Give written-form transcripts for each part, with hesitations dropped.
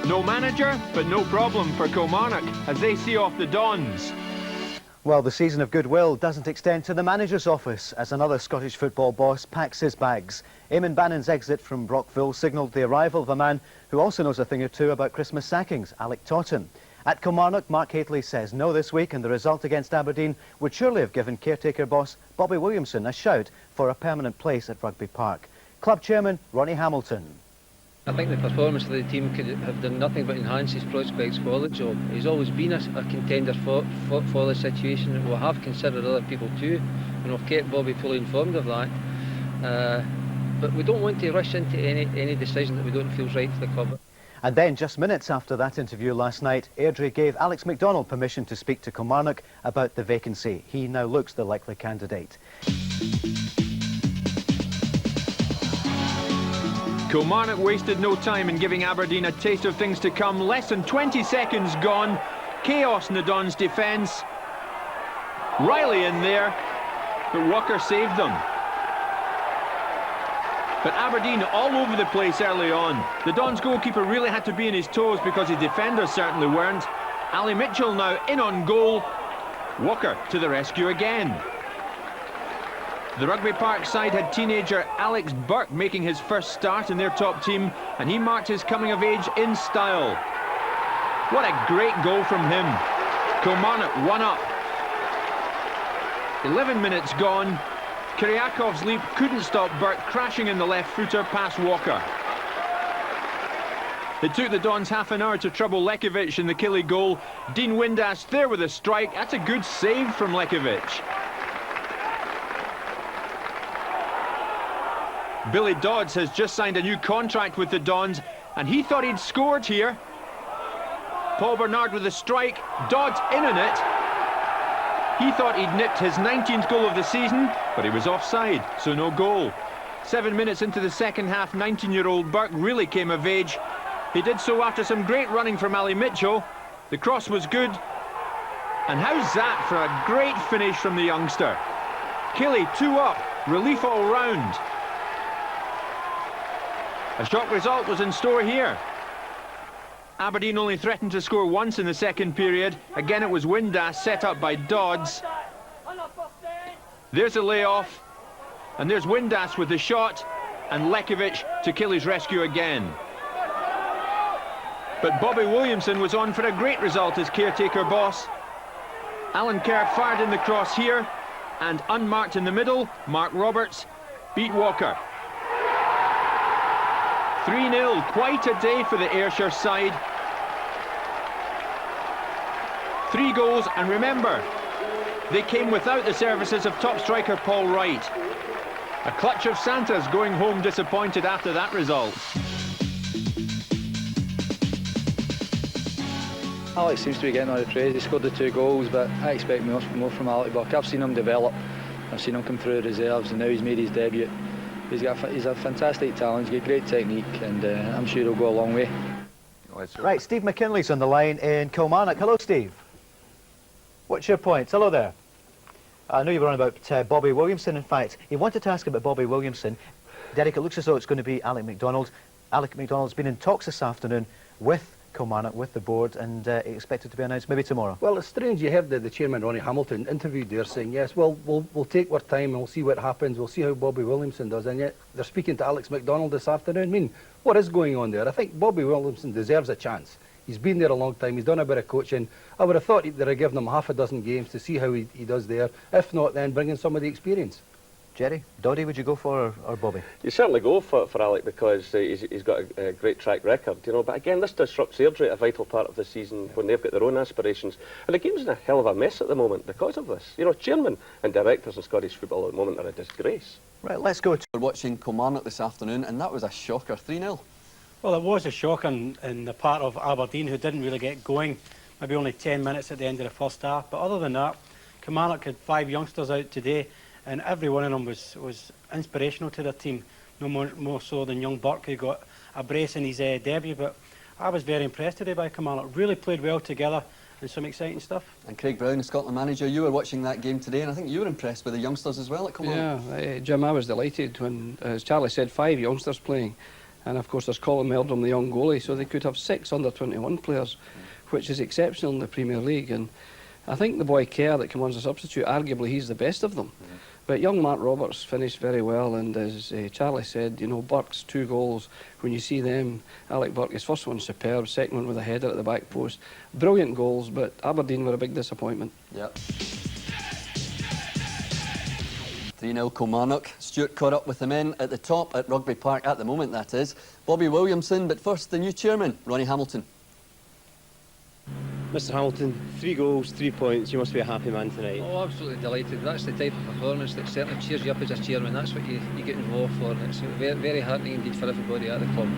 No manager, but no problem for Kilmarnock as they see off the Dons. Well, the season of goodwill doesn't extend to the manager's office as another Scottish football boss packs his bags. Eamon Bannon's exit from Brockville signalled the arrival of a man who also knows a thing or two about Christmas sackings, Alec Totten. At Kilmarnock, Mark Hateley says no this week, and the result against Aberdeen would surely have given caretaker boss Bobby Williamson a shout for a permanent place at Rugby Park. Club chairman Ronnie Hamilton. I think the performance of the team could have done nothing but enhance his prospects for the job. He's always been a contender for the situation, and we'll have considered other people too, and we've kept Bobby fully informed of that. But we don't want to rush into any decision that we don't feel is right for the club. And then, just minutes after that interview last night, Airdrie gave Alex McDonald permission to speak to Kilmarnock about the vacancy. He now looks the likely candidate. Kilmarnock wasted no time in giving Aberdeen a taste of things to come. Less than 20 seconds gone. Chaos in the Dons' defence. Reilly in there, but Walker saved them. But Aberdeen all over the place early on. The Dons goalkeeper really had to be on his toes because his defenders certainly weren't. Ali Mitchell now in on goal. Walker to the rescue again. The Rugby Park side had teenager Alex Burke making his first start in their top team, and he marked his coming of age in style. What a great goal from him. Kilmarnock 1 up. 11 minutes gone. Kiriakov's leap couldn't stop Burke crashing in the left footer past Walker. It took the Dons half an hour to trouble Lekovic in the Killie goal. Dean Windass there with a strike. That's a good save from Lekovic. Billy Dodds has just signed a new contract with the Dons, and he thought he'd scored here. Paul Bernard with a strike, Dodds in on it. He thought he'd nipped his 19th goal of the season, but he was offside, so no goal. 7 minutes into the second half, 19-year-old Burke really came of age. He did so after some great running from Ali Mitchell. The cross was good. And how's that for a great finish from the youngster? Killie 2 up, relief all round. A shock result was in store here. Aberdeen only threatened to score once in the second period. Again it was Windass set up by Dodds. There's a layoff. And there's Windass with the shot. And Lekovic to Killie's rescue again. But Bobby Williamson was on for a great result as caretaker boss. Alan Kerr fired in the cross here. And unmarked in the middle, Mark Roberts beat Walker. 3-0, quite a day for the Ayrshire side. 3 goals, and remember, they came without the services of top striker Paul Wright. A clutch of Santas going home disappointed after that result. Alex seems to be getting all the praise. He scored the 2 goals, but I expect more from Alec Burke. I've seen him develop. I've seen him come through the reserves, and now he's made his debut. He's a fantastic talent, he's got great technique, and I'm sure he'll go a long way. Right, Steve McKinley's on the line in Kilmarnock. Hello, Steve. What's your point? Hello there. I know you were on about Bobby Williamson, in fact. He wanted to ask about Bobby Williamson. Derek, it looks as though it's going to be Alec McDonald. Alec McDonald's been in talks this afternoon with Kilmarnock, with the board, and expected to be announced maybe tomorrow. Well, it's strange. You heard the chairman, Ronnie Hamilton, interviewed there saying, yes, well, we'll take our time and we'll see what happens. We'll see how Bobby Williamson does. And yet they're speaking to Alex McDonald this afternoon. I mean, what is going on there? I think Bobby Williamson deserves a chance. He's been there a long time. He's done a bit of coaching. I would have thought they'd have given him half a dozen games to see how he does there. If not, then bring in some of the experience. Jerry, Doddy, would you go for or Bobby? You certainly go for Alec because he's got a great track record, you know. But again, this disrupts Airdrie, a vital part of the season when they've got their own aspirations. And the game's in a hell of a mess at the moment because of this. You know, chairmen and directors in Scottish football at the moment are a disgrace. Right, let's go to... We're watching Kilmarnock this afternoon, and that was a shocker, 3-0. Well, it was a shock in the part of Aberdeen, who didn't really get going. Maybe only 10 minutes at the end of the first half. But other than that, Kilmarnock had 5 youngsters out today, and every one of them was inspirational to their team. No more so than young Burke, who got a brace in his debut. But I was very impressed today by Kilmarnock. Really played well together, and some exciting stuff. And Craig Brown, the Scotland manager, you were watching that game today, and I think you were impressed with the youngsters as well at Kilmarnock. Yeah, Jim, I was delighted when, as Charlie said, 5 youngsters playing. And of course there's Colin Meldrum, the young goalie, so they could have 6 under-21 players, which is exceptional in the Premier League. And I think the boy Kerr that came on as a substitute, arguably he's the best of them. But young Mark Roberts finished very well, and as Charlie said, you know, Burke's 2 goals, when you see them, Alec Burke, his first one superb, second one with a header at the back post. Brilliant goals, but Aberdeen were a big disappointment. Yep. 3-0 Kilmarnock. Stuart caught up with the men at the top at Rugby Park at the moment, that is. Bobby Williamson, but first the new chairman, Ronnie Hamilton. Mr Hamilton, 3 goals, 3 points, you must be a happy man tonight. Oh, absolutely delighted. That's the type of performance that certainly cheers you up as a chairman. That's what you get involved for, and it's very, very heartening indeed for everybody at the club.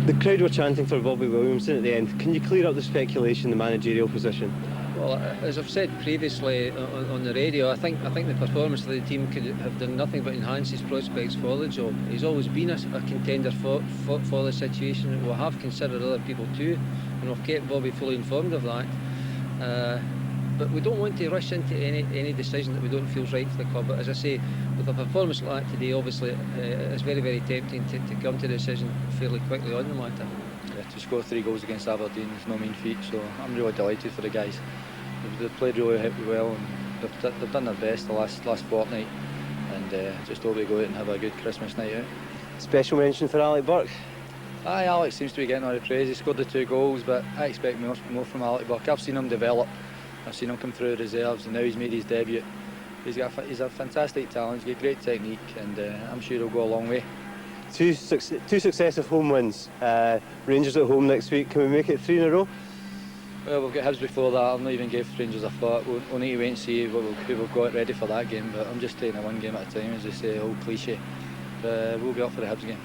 The crowd were chanting for Bobby Williamson at the end. Can you clear up the speculation, the managerial position? Well, as I've said previously on the radio, I think the performance of the team could have done nothing but enhance his prospects for the job. He's always been a contender for the situation. We'll have considered other people too, and we've kept Bobby fully informed of that. But we don't want to rush into any decision that we don't feel is right for the club. But as I say, with a performance like that today, obviously it's very, very tempting to come to a decision fairly quickly on the matter. Yeah, to score 3 goals against Aberdeen is no mean feat, so I'm really delighted for the guys. They've played really well, and they've done their best the last fortnight, and just hope they go out and have a good Christmas night out. Special mention for Alec Burke. Aye, Alex seems to be getting all the praise. He scored the 2 goals, but I expect more from Alec Burke. I've seen him develop. I've seen him come through reserves, and now he's made his debut. He's a fantastic talent. He's got great technique, and I'm sure he'll go a long way. 2 successive home wins. Rangers at home next week. Can we make it 3 in a row? Well, we've got Hibs before that. I've not even gave Rangers a thought. We'll need to wait and see who we've got ready for that game, but I'm just taking it 1 game at a time, as they say, old cliche. But we'll be up for the Hibs game.